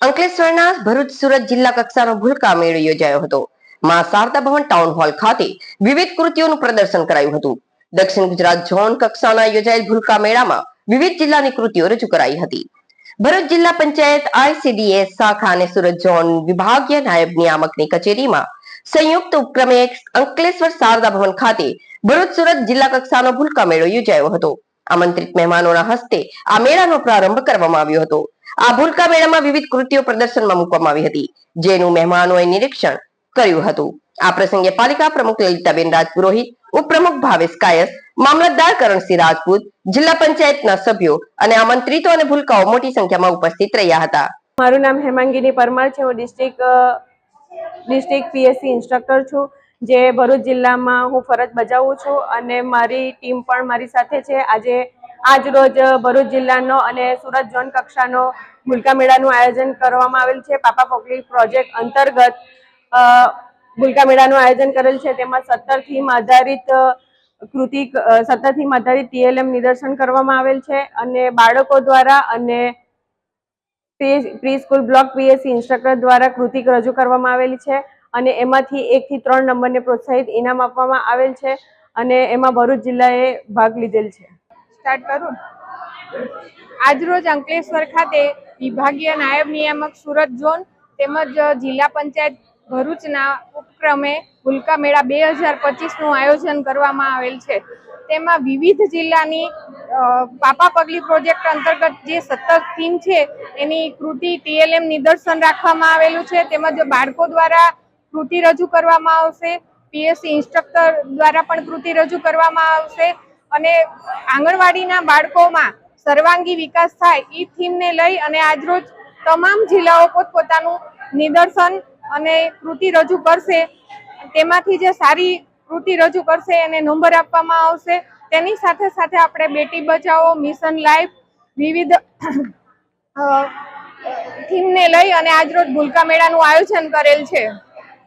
અંકલેશ્વરના ભરૂચ સુરત જિલ્લા કક્ષાનો ભૂલકા મેળો યોજાયો હતો। મા શારદા ભવન ટાઉન હોલ ખાતે વિવિધ કૃતિઓનું પ્રદર્શન કરાયું હતું। દક્ષિણ ગુજરાત ઝોન કક્ષાના યોજાયેલ ભૂલકા મેળામાં વિવિધ જિલ્લાની કૃતિઓ રજૂ કરાઈ હતી। ભરૂચ જિલ્લા પંચાયત ICDS શાખા અને સુરત ઝોન વિભાગીય નાયબ નિયામકની કચેરીમાં સંયુક્ત ઉપક્રમે અંકલેશ્વર શારદા ભવન ખાતે ભરૂચ સુરત જિલ્લા કક્ષાનો ભૂલકા મેળો યોજાયો હતો। આમંત્રિત મહેમાનોના હસ્તે આ મેળાનો પ્રારંભ કરવામાં આવ્યો હતો। આ ભૂલકા મેળામાં વિવિધ કૃતિઓ પ્રદર્શનમાં મૂકવામાં આવી હતી, જેનું મહેમાનોએ નિરીક્ષણ કર્યું હતું। આ પ્રસંગે પાલિકા પ્રમુખ લલિતાબેન રાજપુરોહિત, ઉપપ્રમુખ ભાવેશ કાયસ, મામલતદાર કરણસિંહ રાજપૂત, જિલ્લા પંચાયતના સભ્યો અને આમંત્રિતો અને ભૂલકાઓ મોટી સંખ્યામાં ઉપસ્થિત રહ્યા હતા। મારું નામ હેમાંગીની પરમાર છે। હું ડિસ્ટ્રિક્ટ PSC ઇન્સ્ટ્રક્ટર છું, જે ભરૂચ જિલ્લામાં હું ફરજ બજાવું છું અને મારી ટીમ પણ મારી સાથે છે। આજ રોજ ભરૂચ જિલ્લાનો અને સુરત ઝોન કક્ષાનો ભૂલકા મેળાનું આયોજન કરવામાં આવેલ છે। પાપા પગલી પ્રોજેક્ટ અંતર્ગત ભૂલકા મેળાનું આયોજન કરેલ છે। તેમાં 17 થીમ આધારિત TLM નિદર્શન કરવામાં આવેલ છે અને બાળકો દ્વારા અને pre school block PSC instructor દ્વારા કૃતિ રજૂ કરવામાં આવેલી છે અને એમાંથી 1 થી 3 નંબરને પ્રોત્સાહિત ઇનામ આપવામાં આવેલ છે અને એમાં ભરૂચ જિલ્લાએ ભાગ લીધેલ છે। સ્ટાર્ટ કરું। આજરોજ અંકલેશ્વર ખાતે વિભાગીય નાયબ નિયામક સુરત ઝોન તેમજ જિલ્લા પંચાયત ભરૂચના ઉપક્રમે ભૂલકા મેળા 2025નું આયોજન કરવામાં આવેલ છે। તેમાં વિવિધ જિલ્લાની પાપા પગલી પ્રોજેક્ટ અંતર્ગત જે 17 થીમ છે એની કૃતિ TLM નિદર્શન રાખવામાં આવેલું છે। તેમજ બાળકો દ્વારા કૃતિ રજૂ કરવામાં આવશે, PSC ઇન્સ્ટ્રક્ટર દ્વારા પણ કૃતિ રજૂ કરવામાં આવશે અને આંગણવાડીના બાળકોમાં સર્વાંગી વિકાસ થાય એ થીમને લઈ અને આજરોજ તમામ જિલ્લાઓ પોતપોતાનું નિદર્શન અને કૃતિ રજૂ કરશે। તેમાંથી જે સારી કૃતિ રજૂ કરશે એને નંબર આપવામાં આવશે। તેની સાથે સાથે આપણે બેટી બચાવો, મિશન લાઈફ વિવિધ થીમને લઈ અને આજરોજ ભૂલકા મેળાનું આયોજન કરેલ છે।